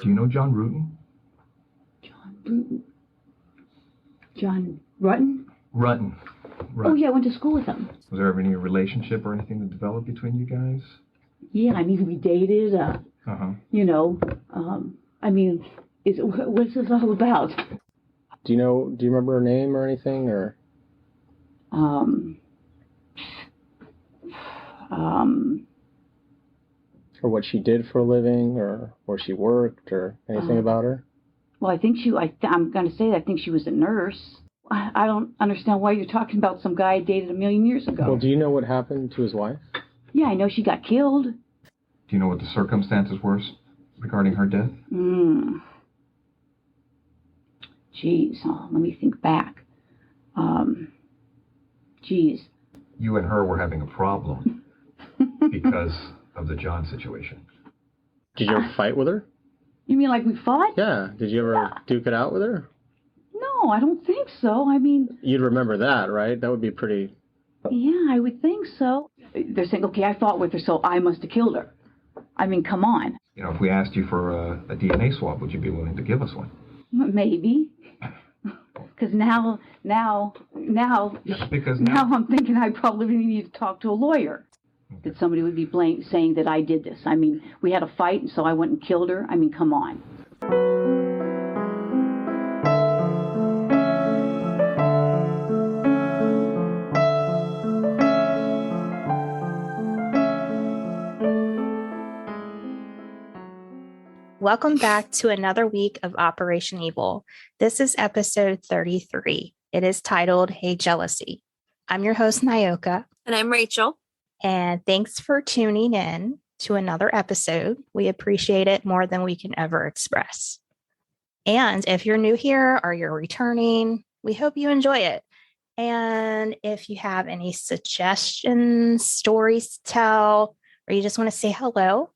Do you know John Rutten? John Bruton. John Rutten? Rutten. Oh, yeah, I went to school with him. Was there ever any relationship or anything that developed between you guys? Yeah, I mean, we dated, you know, I mean, what's this all about? Do you remember her name or anything, or? Or what she did for a living, or where she worked, or anything about her? Well, I think I'm going to say I think she was a nurse. I don't understand why you're talking about some guy I dated a million years ago. Well, do you know what happened to his wife? Yeah, I know she got killed. Do you know what the circumstances were regarding her death? Jeez, let me think back. Jeez. You and her were having a problem because of the John situation. Did you ever fight with her? You mean like we fought? Yeah. Did you ever duke it out with her? No, I don't think so. I mean... You'd remember that, right? That would be pretty... Yeah, I would think so. They're saying, okay, I fought with her, so I must have killed her. I mean, come on. You know, if we asked you for a DNA swab, would you be willing to give us one? Maybe. Because now I'm thinking I probably need to talk to a lawyer. That somebody would be saying that I did this. I mean, we had a fight, and so I went and killed her. I mean, come on. Welcome back to another week of Operation Evil. This is episode 33. It is titled, Hey Jealousy. I'm your host, Nyoka. And I'm Rachel. And thanks for tuning in to another episode. We appreciate it more than we can ever express. And if you're new here or you're returning, we hope you enjoy it. And if you have any suggestions, stories to tell, or you just want to say hello,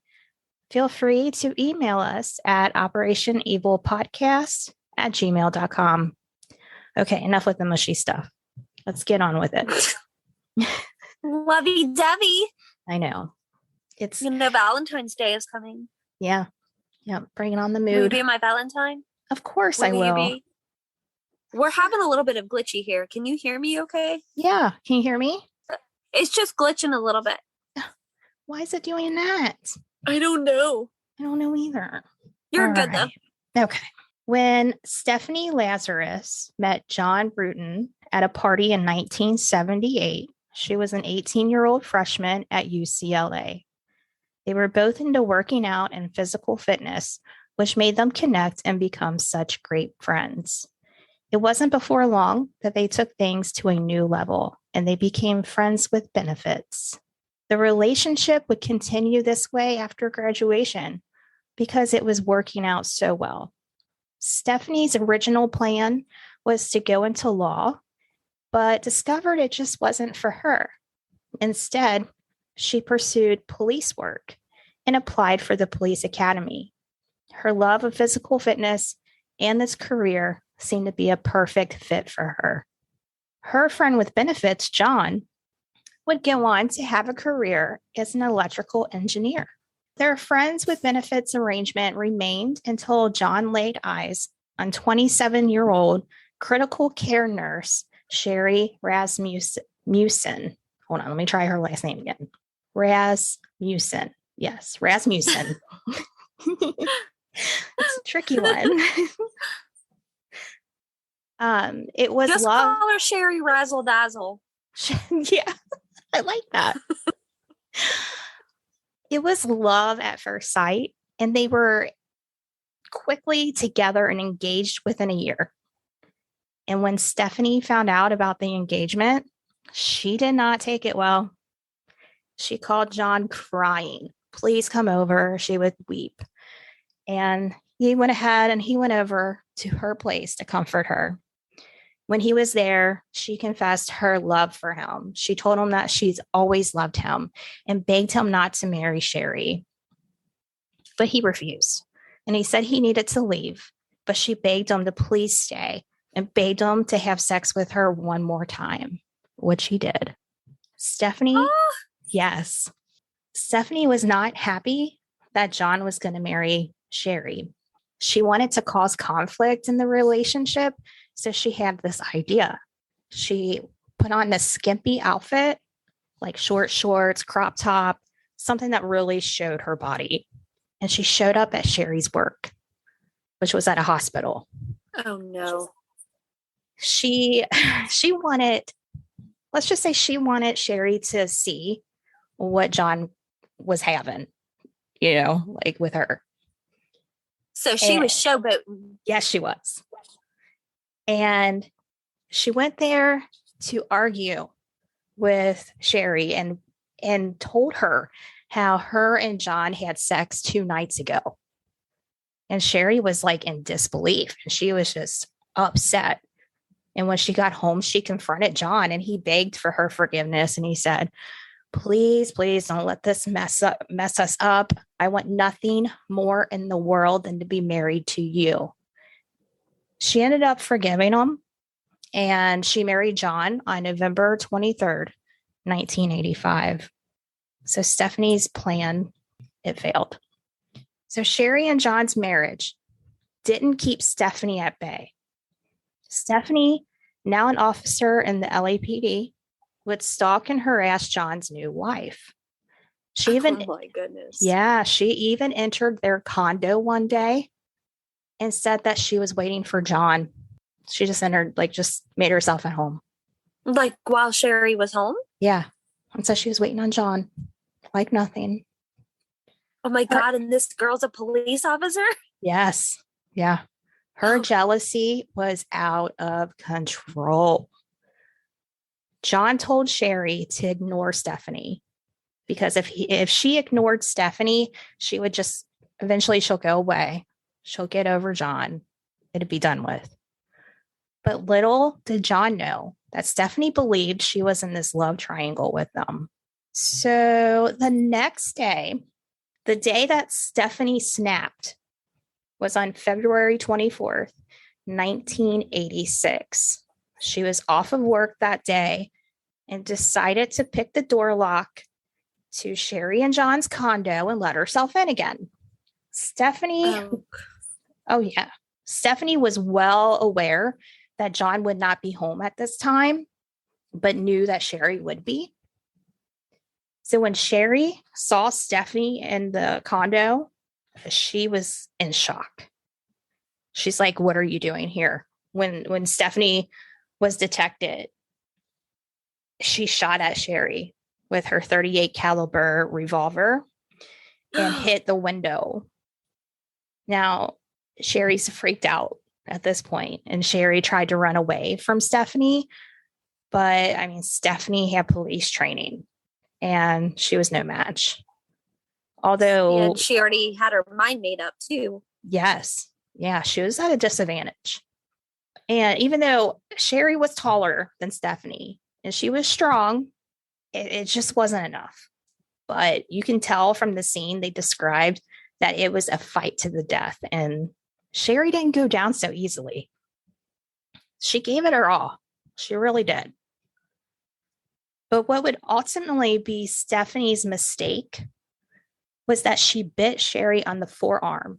feel free to email us at operationevilpodcast@gmail.com. Okay, enough with the mushy stuff. Let's get on with it. Lovey-dovey. I know. It's Valentine's Day is coming. Yeah. Bringing on the mood. Will you be my Valentine? Of course I will. We're having a little bit of glitchy here. Can you hear me okay? Yeah. Can you hear me? It's just glitching a little bit. Why is it doing that? I don't know. I don't know either. You're all good, though. Okay. When Stephanie Lazarus met John Bruton at a party in 1978, she was an 18-year-old freshman at UCLA. They were both into working out and physical fitness, which made them connect and become such great friends. It wasn't before long that they took things to a new level, and they became friends with benefits. The relationship would continue this way after graduation because it was working out so well. Stephanie's original plan was to go into law, but discovered it just wasn't for her. Instead, she pursued police work and applied for the police academy. Her love of physical fitness and this career seemed to be a perfect fit for her. Her friend with benefits, John, would go on to have a career as an electrical engineer. Their friends with benefits arrangement remained until John laid eyes on 27-year-old critical care nurse Sherry Rasmussen. Hold on, let me try her last name again. Rasmussen. Yes, Rasmussen. It's a tricky one. It was just love. Call her Sherry Razzle Dazzle. Yeah, I like that. It was love at first sight, and they were quickly together and engaged within a year. And when Stephanie found out about the engagement, she did not take it well. She called John crying, "Please come over." She would weep. And he went ahead and he went over to her place to comfort her. When he was there, she confessed her love for him. She told him that she's always loved him and begged him not to marry Sherry. But he refused. And he said he needed to leave. But she begged him to please stay and begged him to have sex with her one more time, which he did. Stephanie, yes. Stephanie was not happy that John was going to marry Sherry. She wanted to cause conflict in the relationship. So she had this idea. She put on this skimpy outfit, like short shorts, crop top, something that really showed her body. And she showed up at Sherry's work, which was at a hospital. Oh no. She wanted, let's just say she wanted Sherry to see what John was having, like with her. So she was showboating. Yes, she was. And she went there to argue with Sherry and told her how her and John had sex 2 nights ago. And Sherry was like in disbelief, and she was just upset. And when she got home, she confronted John, and he begged for her forgiveness. And he said, please, please don't let this mess us up. I want nothing more in the world than to be married to you. She ended up forgiving him, and she married John on November 23rd, 1985. So Stephanie's plan, it failed. So Sherry and John's marriage didn't keep Stephanie at bay. Stephanie, now an officer in the LAPD, would stalk and harass John's new wife. Oh my goodness. Yeah, she even entered their condo one day and said that she was waiting for John. She just entered, just made herself at home. Like while Sherry was home? Yeah. And so she was waiting on John, like nothing. Oh my God. And this girl's a police officer? Yes. Yeah. Her jealousy was out of control. John told Sherry to ignore Stephanie because if she ignored Stephanie, she would just eventually she'll go away. She'll get over John. It'd be done with. But little did John know that Stephanie believed she was in this love triangle with them. So the next day, the day that Stephanie snapped was on February 24th, 1986. She was off of work that day and decided to pick the door lock to Sherry and John's condo and let herself in again. Stephanie, oh yeah. Stephanie was well aware that John would not be home at this time, but knew that Sherry would be. So when Sherry saw Stephanie in the condo, she was in shock. She's like, what are you doing here? When Stephanie was detected, she shot at Sherry with her .38 caliber revolver and hit the window. Now, Sherry's freaked out at this point, and Sherry tried to run away from Stephanie. But I mean, Stephanie had police training and she was no match. Although and she already had her mind made up too. Yes. Yeah, she was at a disadvantage. And even though Sherry was taller than Stephanie and she was strong, it just wasn't enough. But you can tell from the scene they described that it was a fight to the death. And Sherry didn't go down so easily. She gave it her all. She really did. But what would ultimately be Stephanie's mistake was that she bit Sherry on the forearm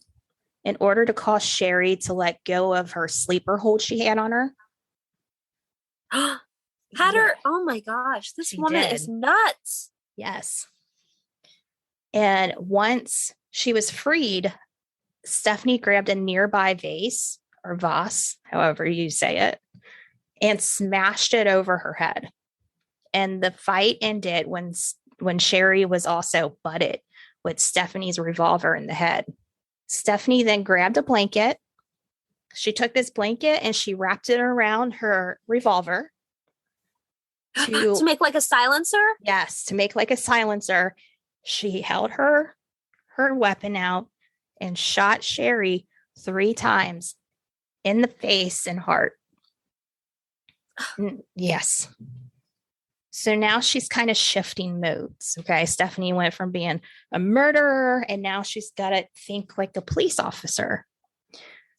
in order to cause Sherry to let go of her sleeper hold she had on her. Oh my gosh, this woman is nuts. Yes. And once she was freed, Stephanie grabbed a nearby vase or vase, however you say it, and smashed it over her head. And the fight ended when Sherry was also butted with Stephanie's revolver in the head. Stephanie then grabbed a blanket. She took this blanket and she wrapped it around her revolver. To make like a silencer? Yes, to make like a silencer. She held her weapon out and shot Sherry 3 times in the face and heart. Yes. So now she's kind of shifting modes. Okay. Stephanie went from being a murderer and now she's got to think like a police officer.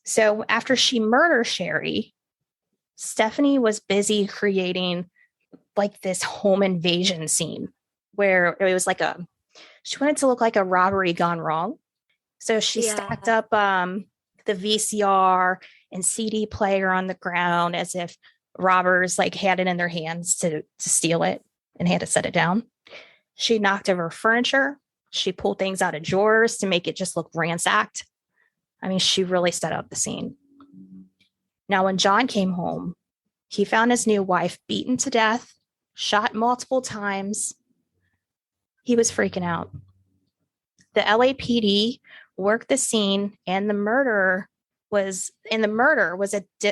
So after she murdered Sherry, Stephanie was busy creating like this home invasion scene where it was like she wanted to look like a robbery gone wrong. So she stacked up the VCR and CD player on the ground as if robbers like had it in their hands to steal it and had to set it down. She knocked over furniture. She pulled things out of drawers to make it just look ransacked. I mean, she really set up the scene. Now, when John came home, he found his new wife beaten to death, shot multiple times. He was freaking out. The LAPD worked the scene, and the murder was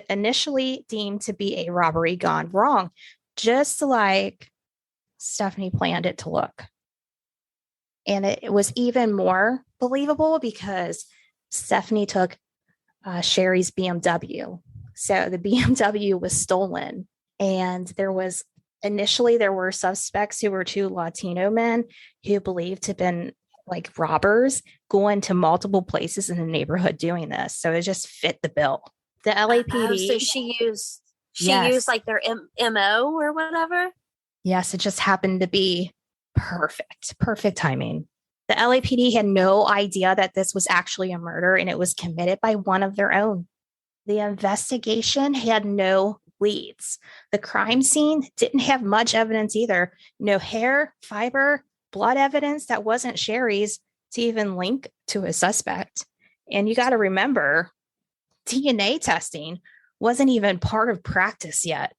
initially deemed to be a robbery gone wrong, just like Stephanie planned it to look. And it was even more believable because Stephanie took Sherry's BMW. So the BMW was stolen, and there were suspects who were two Latino men who believed to have been like robbers going to multiple places in the neighborhood doing this. So it just fit the bill. The LAPD. So she used like their MO or whatever. Yes, it just happened to be perfect timing. The LAPD had no idea that this was actually a murder, and it was committed by one of their own. The investigation had no leads. The crime scene didn't have much evidence either. No hair, fiber, blood evidence that wasn't Sherry's to even link to a suspect. And you got to remember, DNA testing wasn't even part of practice yet.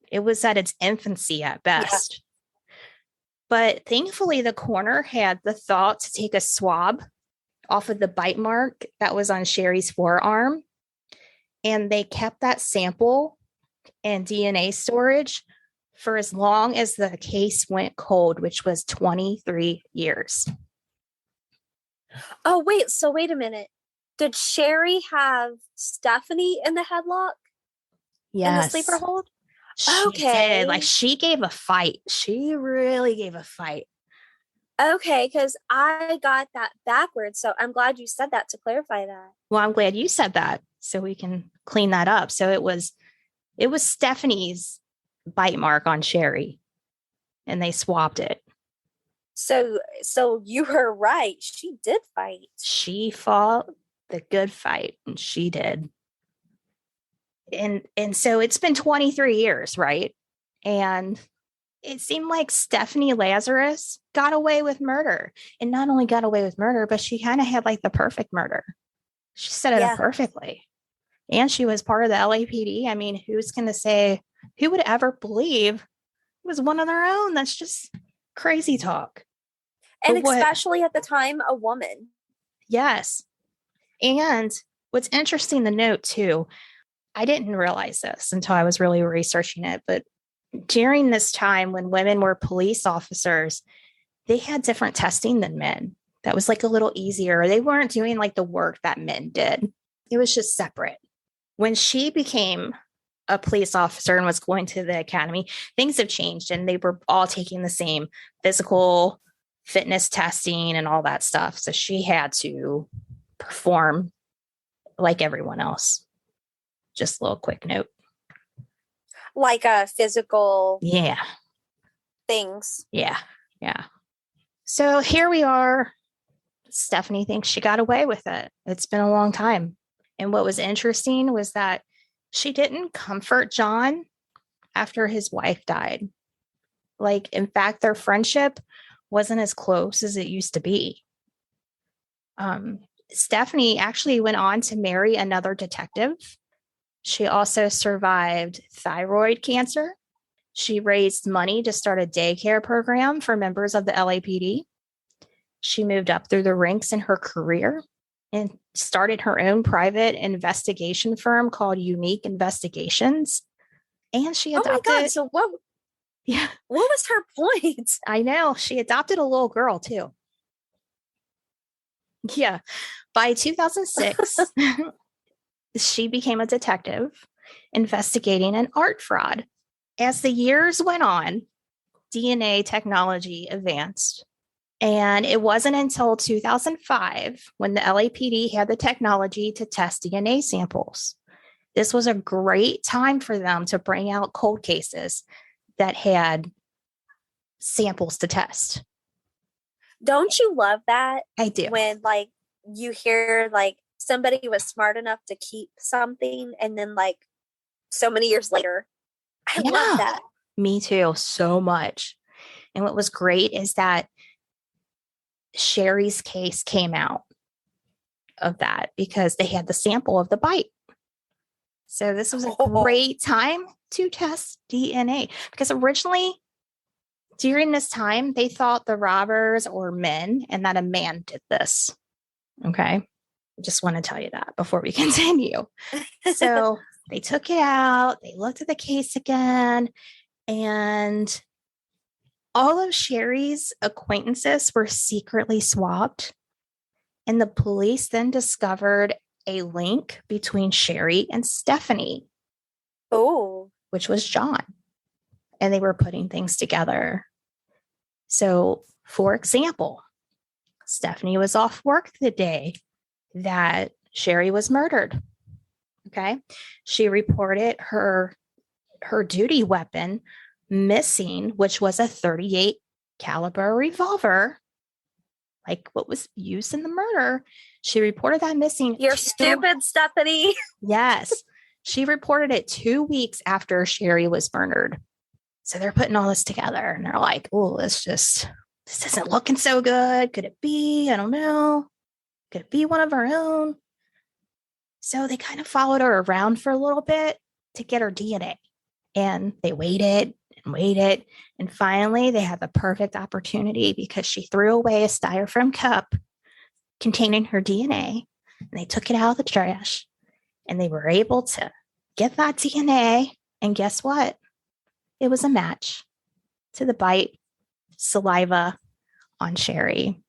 It was at its infancy at best. Yeah. But thankfully, the coroner had the thought to take a swab off of the bite mark that was on Sherry's forearm. And they kept that sample and DNA storage for as long as the case went cold, which was 23 years. Oh, wait. So wait a minute. Did Sherry have Stephanie in the headlock? Yes. In the sleeper hold? She did. Like, she gave a fight. She really gave a fight. Okay, because I got that backwards. So I'm glad you said that to clarify that. Well, I'm glad you said that so we can clean that up. So it was Stephanie's bite mark on Sherry, and they swapped it. So you were right. She did fight. She fought the good fight, and she did. And so it's been 23 years, right? And it seemed like Stephanie Lazarus got away with murder, and not only got away with murder, but she kind of had like the perfect murder. She set it up perfectly. And she was part of the LAPD. I mean, who would ever believe it was one of their own? That's just crazy talk. And especially at the time, a woman. Yes. And what's interesting to note too, I didn't realize this until I was really researching it, but during this time when women were police officers, they had different testing than men. That was like a little easier. They weren't doing like the work that men did. It was just separate. When she became a police officer and was going to the academy, things have changed, and they were all taking the same physical fitness testing and all that stuff. So she had to perform like everyone else. Just a little quick note. Like a physical things. Yeah. So here we are. Stephanie thinks she got away with it. It's been a long time. And what was interesting was that she didn't comfort John after his wife died. Like, in fact, their friendship wasn't as close as it used to be. Stephanie actually went on to marry another detective. She also survived thyroid cancer. She raised money to start a daycare program for members of the LAPD. She moved up through the ranks in her career and started her own private investigation firm called Unique Investigations. And she adopted... Oh my God, so what was her point? I know. She adopted a little girl too. Yeah. By 2006, she became a detective investigating an art fraud. As the years went on, DNA technology advanced. And it wasn't until 2005 when the LAPD had the technology to test DNA samples. This was a great time for them to bring out cold cases that had samples to test. Don't you love that? I do. When like you hear like somebody was smart enough to keep something and then like so many years later. I love that. Me too, so much. And what was great is that Sherry's case came out of that because they had the sample of the bite. So this was a great time to test DNA because originally during this time, they thought the robbers were men and that a man did this. Okay. I just want to tell you that before we continue. So they took it out. They looked at the case again, and all of Sherry's acquaintances were secretly swabbed. And the police then discovered a link between Sherry and Stephanie. Oh, which was John. And they were putting things together. So, for example, Stephanie was off work the day that Sherry was murdered. Okay. She reported her duty weapon missing, which was a .38 caliber revolver, like what was used in the murder. She reported that missing. You're stupid, Stephanie. Yes. She reported it 2 weeks after Sherry was murdered. So they're putting all this together and they're like, oh, this isn't looking so good. Could it be? I don't know. Could it be one of our own? So they kind of followed her around for a little bit to get her DNA. And they waited and waited. And finally, they had the perfect opportunity because she threw away a styrofoam cup containing her DNA. And they took it out of the trash. And they were able to get that DNA. And guess what? It was a match to the bite saliva on Sherry.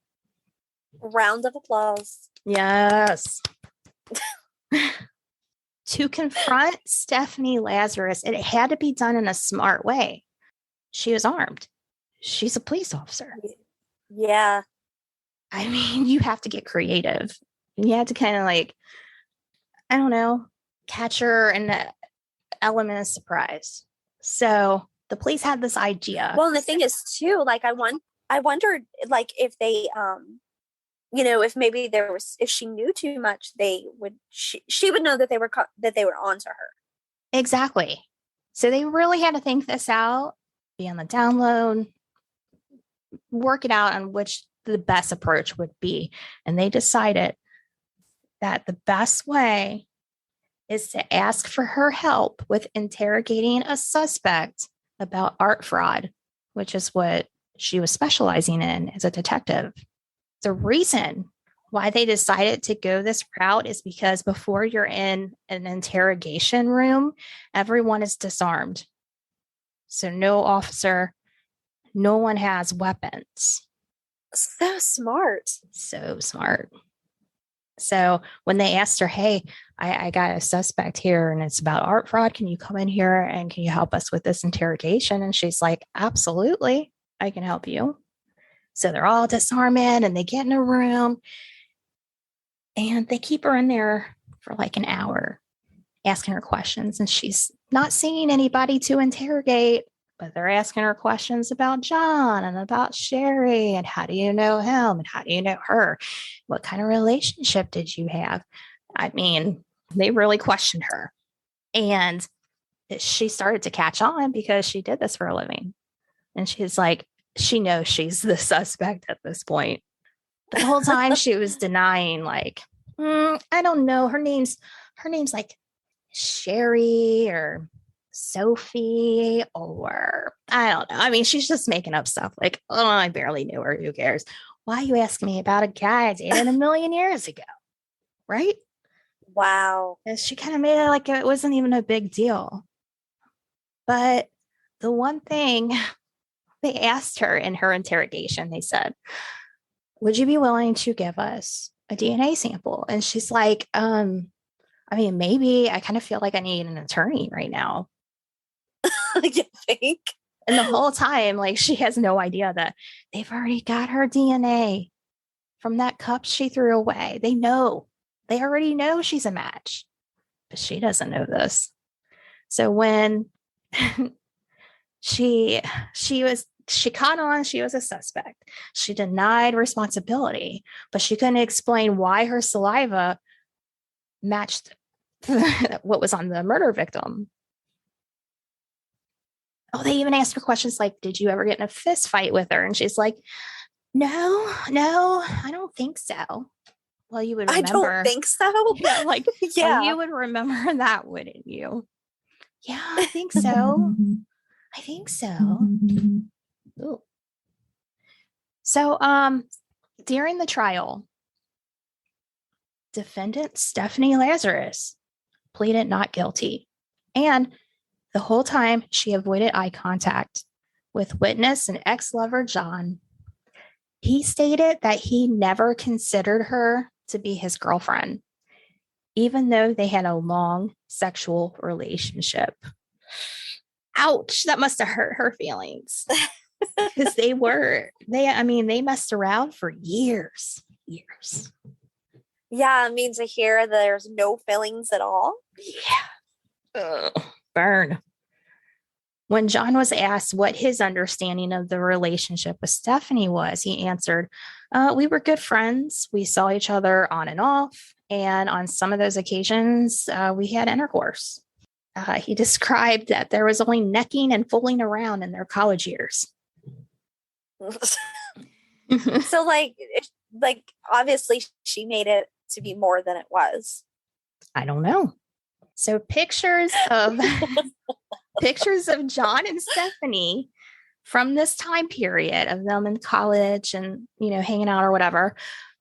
Round of applause. Yes. To confront Stephanie Lazarus, it had to be done in a smart way. She was armed. She's a police officer. Yeah. I mean, you have to get creative. You have to kind of like, I don't know, catch her in the element of surprise. So the police had this idea. Well, and the thing is too, like I wondered like if they if maybe if she knew too much, she would know that they were onto her. Exactly. So they really had to think this out, be on the download, work it out on which the best approach would be. And they decided that the best way is to ask for her help with interrogating a suspect about art fraud, which is what she was specializing in as a detective. The reason why they decided to go this route is because before you're in an interrogation room, everyone is disarmed. So no officer, no one has weapons. So smart. So smart. So when they asked her, hey, I got a suspect here and it's about art fraud. Can you come in here and can you help us with this interrogation? And she's like, absolutely, I can help you. So they're all disarming and they get in a room and they keep her in there for like an hour asking her questions. And she's not seeing anybody to interrogate, but they're asking her questions about John and about Sherry and how do you know him and how do you know her? What kind of relationship did you have? I mean, they really questioned her. And she started to catch on because she did this for a living. And she's like, she knows she's the suspect at this point. The whole time she was denying, like, I don't know. Her name's like Sherry or Sophie or I don't know. I mean, she's just making up stuff like, oh, I barely knew her. Who cares? Why are you asking me about a guy I dated a million years ago? Right? Wow. And she kind of made it like it wasn't even a big deal. But the one thing they asked her in her interrogation, they said, would you be willing to give us a DNA sample? And she's like, I mean, maybe. I kind of feel like I need an attorney right now. You think? And the whole time, like, she has no idea that they've already got her DNA from that cup she threw away. They already know she's a match, but she doesn't know this. So when she caught on, she was a suspect. She denied responsibility, but she couldn't explain why her saliva matched what was on the murder victim. Oh, they even asked her questions like, did you ever get in a fist fight with her? And she's like, no, I don't think so. Well, you would remember. I don't think so. Yeah, like, yeah. well, you would remember that, wouldn't you? Yeah, I think so. I think so. Ooh. So, during the trial, defendant Stephanie Lazarus pleaded not guilty. And the whole time she avoided eye contact with witness and ex-lover John. He stated that he never considered her to be his girlfriend, even though they had a long sexual relationship. Ouch, that must have hurt her feelings. Because they messed around for years. Yeah, it means to hear there's no feelings at all. Yeah. Ugh, burn. When John was asked what his understanding of the relationship with Stephanie was, he answered, we were good friends. We saw each other on and off. And on some of those occasions, we had intercourse. He described that there was only necking and fooling around in their college years. So like obviously she made it to be more than it was. I don't know. So pictures of John and Stephanie from this time period of them in college and, hanging out or whatever,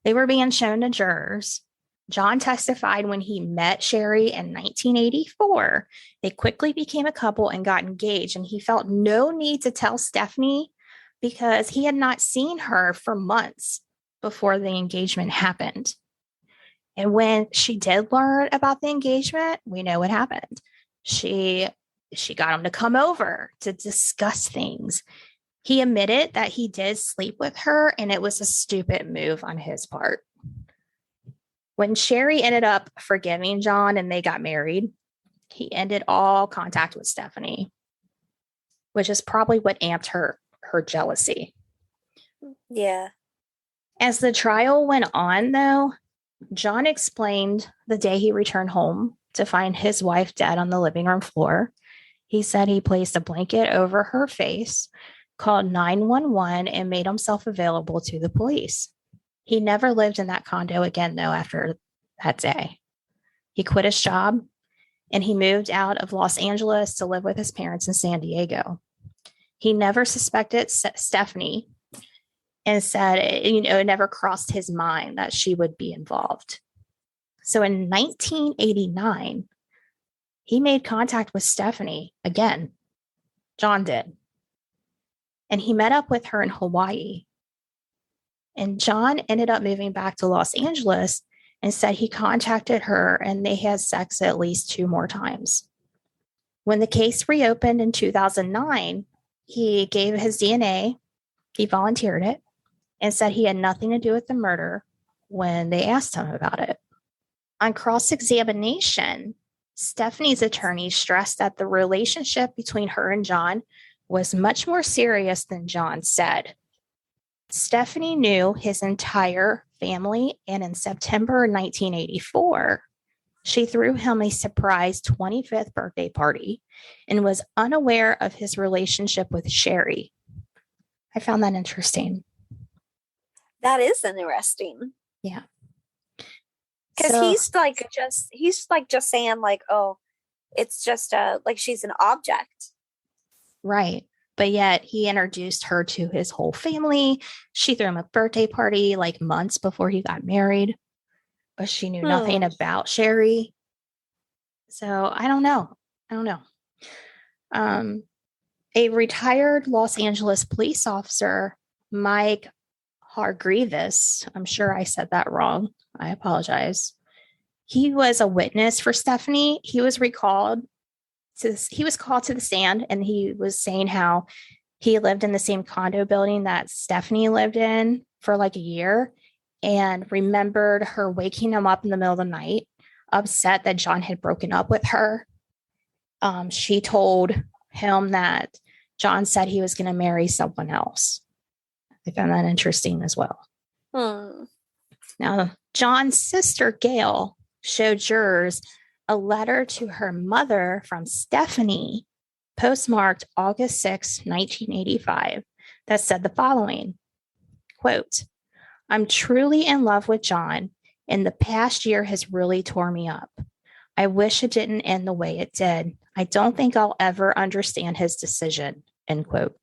they were being shown to jurors. John testified when he met Sherry in 1984. They quickly became a couple and got engaged, and he felt no need to tell Stephanie because he had not seen her for months before the engagement happened. And when she did learn about the engagement, we know what happened. She got him to come over to discuss things. He admitted that he did sleep with her, and it was a stupid move on his part. When Sherry ended up forgiving John and they got married, he ended all contact with Stephanie, which is probably what amped her jealousy. Yeah. As the trial went on, though, John explained the day he returned home to find his wife dead on the living room floor. He said he placed a blanket over her face, called 911, and made himself available to the police. He never lived in that condo again, though, after that day. He quit his job and he moved out of Los Angeles to live with his parents in San Diego. He never suspected Stephanie and said, it never crossed his mind that she would be involved. So in 1989, he made contact with Stephanie again. John did. And he met up with her in Hawaii. And John ended up moving back to Los Angeles and said he contacted her and they had sex at least 2 more times. When the case reopened in 2009, he gave his DNA, he volunteered it, and said he had nothing to do with the murder when they asked him about it. On cross-examination, Stephanie's attorney stressed that the relationship between her and John was much more serious than John said. Stephanie knew his entire family, and in September 1984, she threw him a surprise 25th birthday party and was unaware of his relationship with Sherry. I found that interesting. That is interesting. Yeah. Because he's just saying like, oh, it's just like she's an object. Right. But yet he introduced her to his whole family. She threw him a birthday party like months before he got married. But she knew nothing about Sherry. So I don't know. A retired Los Angeles police officer, Mike Hargreaves, I'm sure I said that wrong. I apologize. He was a witness for Stephanie. He was called to the stand, and he was saying how he lived in the same condo building that Stephanie lived in for like a year and remembered her waking him up in the middle of the night, upset that John had broken up with her. She told him that John said he was going to marry someone else. I found that interesting as well. Now, John's sister, Gail, showed jurors a letter to her mother from Stephanie, postmarked August 6, 1985, that said the following, quote, I'm truly in love with John, and the past year has really torn me up. I wish it didn't end the way it did. I don't think I'll ever understand his decision, end quote.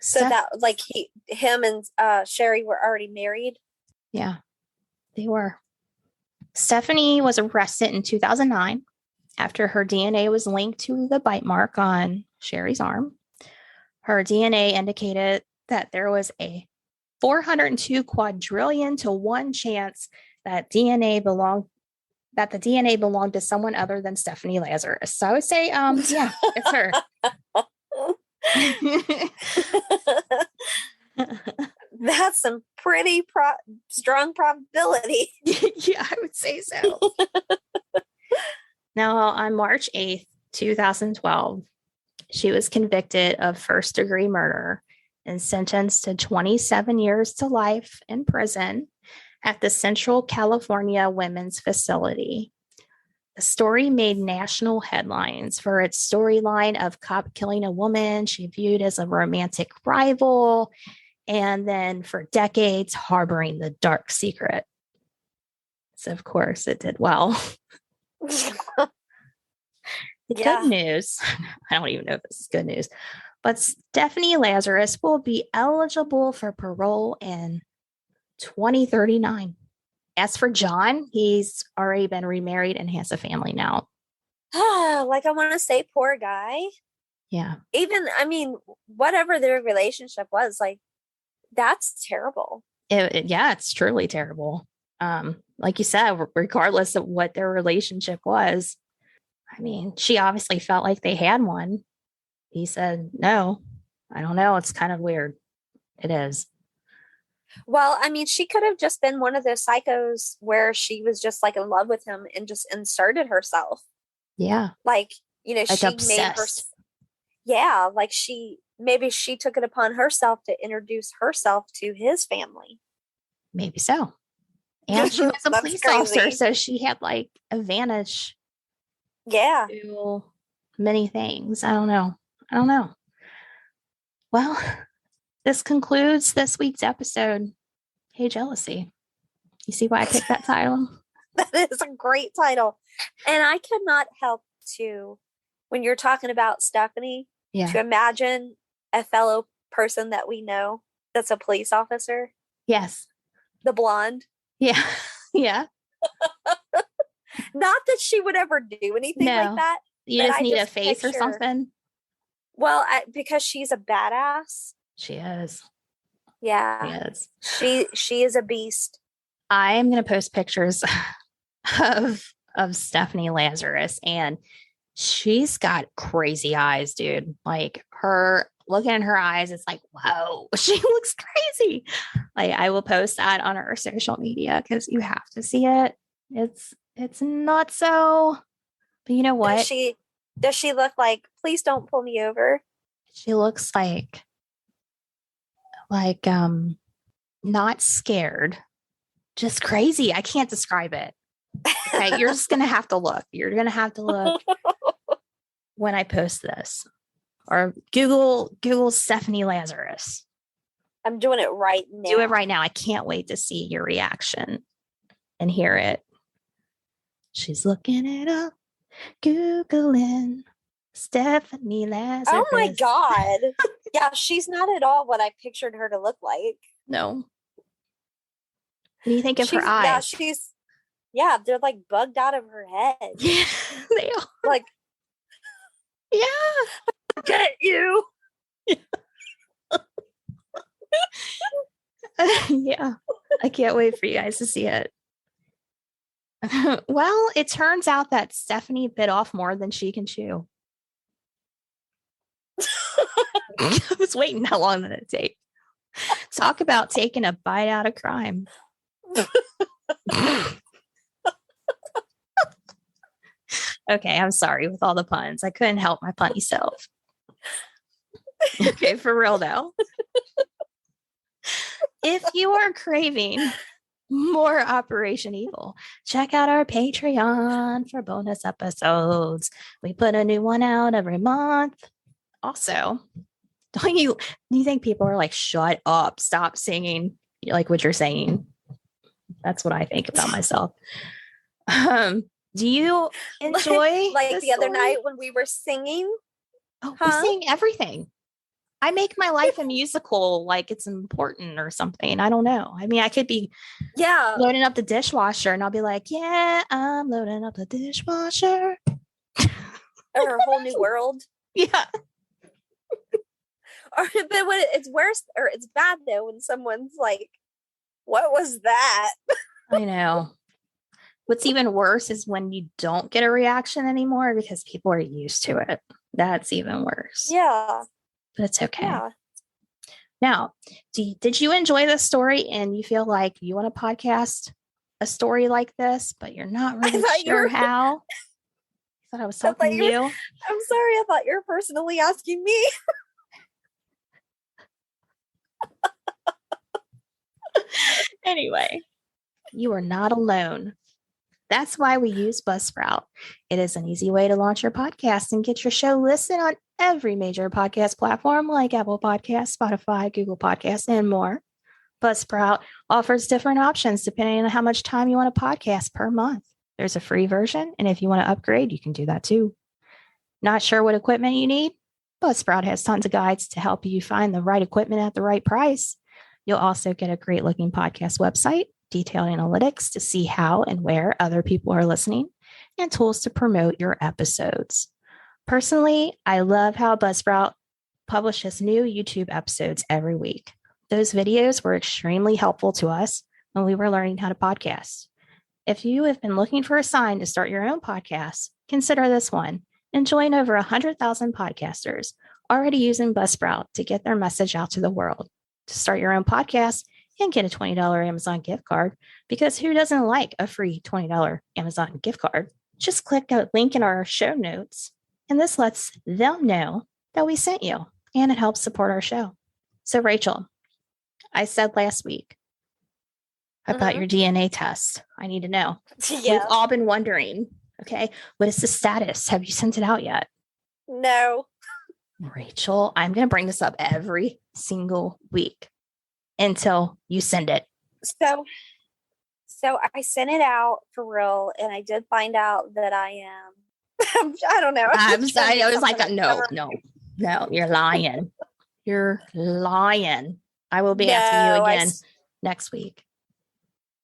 So that, like, him and Sherry were already married? Yeah, they were. Stephanie was arrested in 2009 after her DNA was linked to the bite mark on Sherry's arm. Her DNA indicated that there was a 402 quadrillion to 1 chance that the DNA belonged to someone other than Stephanie Lazarus. So I would say, yeah, it's her. That's some pretty strong probability. Yeah, I would say so. Now, on March 8th, 2012, she was convicted of first-degree murder and sentenced to 27 years to life in prison at the Central California Women's Facility. The story made national headlines for its storyline of cop killing a woman she viewed as a romantic rival, and then for decades harboring the dark secret. So, of course, it did well. The good news, I don't even know if this is good news, but Stephanie Lazarus will be eligible for parole in 2039. As for John, he's already been remarried and has a family now. Like, I want to say, poor guy. Yeah. Even, I mean, whatever their relationship was, like, that's terrible. Yeah, it's truly terrible. Like you said, regardless of what their relationship was, I mean, she obviously felt like they had one. He said, no, I don't know. It's kind of weird. It is. Well, I mean, she could have just been one of those psychos where she was just like in love with him and just inserted herself. Yeah. Like, you know, like she obsessed. made her. Yeah. Like maybe she took it upon herself to introduce herself to his family. Maybe so. And she was a police officer, so she had like advantage. Yeah. To many things. I don't know. Well, this concludes this week's episode. Hey, Jealousy. You see why I picked that title? That is a great title. And I could not help to, when you're talking about Stephanie, to imagine a fellow person that we know that's a police officer. Yes. The blonde. Yeah. Yeah. Not that she would ever do anything like that. You just need a face or something. Well, because she's a badass. She is. Yeah. She is a beast. I am going to post pictures of Stephanie Lazarus, and she's got crazy eyes, dude. Like, looking in her eyes, it's like, whoa, she looks crazy. Like, I will post that on our social media because you have to see it. It's not so, but you know what? Does she look like, please don't pull me over? She looks like not scared, just crazy. I can't describe it. Okay, you're just going to have to look. You're going to have to look when I post this, or Google Stephanie Lazarus. I'm doing it right now. Do it right now. I can't wait to see your reaction and hear it. She's looking it up, Googling Stephanie Lazarus. Oh my God. Yeah, she's not at all what I pictured her to look like. No. What do you think of her eyes? Yeah, they're like bugged out of her head. Yeah, they are. Like, yeah. Get you. Yeah. I can't wait for you guys to see it. Well, it turns out that Stephanie bit off more than she can chew. I was waiting how long did it take? Talk about taking a bite out of crime. Okay, I'm sorry with all the puns. I couldn't help my punny self. Okay, for real though. If you are craving more Operation Evil. Check out our Patreon for bonus episodes. We put a new one out every month. Also, do you think people are like, shut up, stop singing like what you're saying? That's what I think about myself. Do you enjoy like the other night when we were singing? Oh, we sing everything. I make my life a musical like it's important or something. I don't know. I mean, I could be loading up the dishwasher and I'll be like, yeah, I'm loading up the dishwasher. Or a whole new world. Yeah. But when it's worse, or it's bad though, when someone's like, what was that? I know. What's even worse is when you don't get a reaction anymore because people are used to it. That's even worse. Yeah. But it's okay. Yeah. Now, did you enjoy this story and you feel like you want to podcast a story like this, but you're not really sure how? I thought I was talking to you. I'm sorry. I thought you were personally asking me. Anyway, you are not alone. That's why we use Buzzsprout. It is an easy way to launch your podcast and get your show listed on every major podcast platform like Apple Podcasts, Spotify, Google Podcasts, and more. Buzzsprout offers different options depending on how much time you want to podcast per month. There's a free version, and if you want to upgrade, you can do that too. Not sure what equipment you need? Buzzsprout has tons of guides to help you find the right equipment at the right price. You'll also get a great looking podcast website, detailed analytics to see how and where other people are listening, and tools to promote your episodes. Personally, I love how Buzzsprout publishes new YouTube episodes every week. Those videos were extremely helpful to us when we were learning how to podcast. If you have been looking for a sign to start your own podcast, consider this one and join over 100,000 podcasters already using Buzzsprout to get their message out to the world. To start your own podcast and get a $20 Amazon gift card, because who doesn't like a free $20 Amazon gift card? Just click a link in our show notes, and this lets them know that we sent you, and it helps support our show. So, Rachel, I said last week about your DNA test. I need to know. Yeah. We've all been wondering, okay, what is the status? Have you sent it out yet? No. Rachel, I'm going to bring this up every single week until you send it. So I sent it out for real, and I did find out that I am. I don't know. I was like, no, you're lying. You're lying. I will be asking you again next week.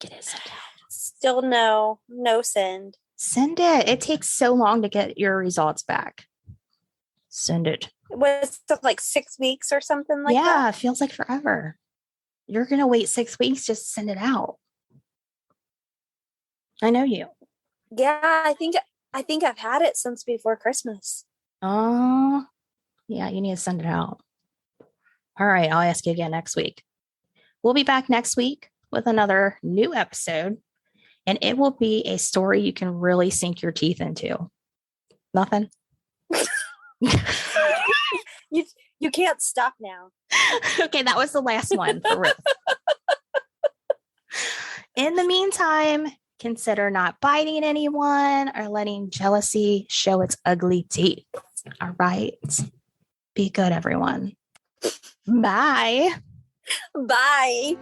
Get it sent out. Still no send. Send it. It takes so long to get your results back. Send it. Was it like 6 weeks or something like that? Yeah, it feels like forever. You're going to wait 6 weeks just to send it out. I know you. Yeah, I think I've had it since before Christmas. Oh, yeah, you need to send it out. All right, I'll ask you again next week. We'll be back next week with another new episode, and it will be a story you can really sink your teeth into. Nothing? You can't stop now. Okay, that was the last one for real. In the meantime, consider not biting anyone or letting jealousy show its ugly teeth. All right. Be good, everyone. Bye. Bye.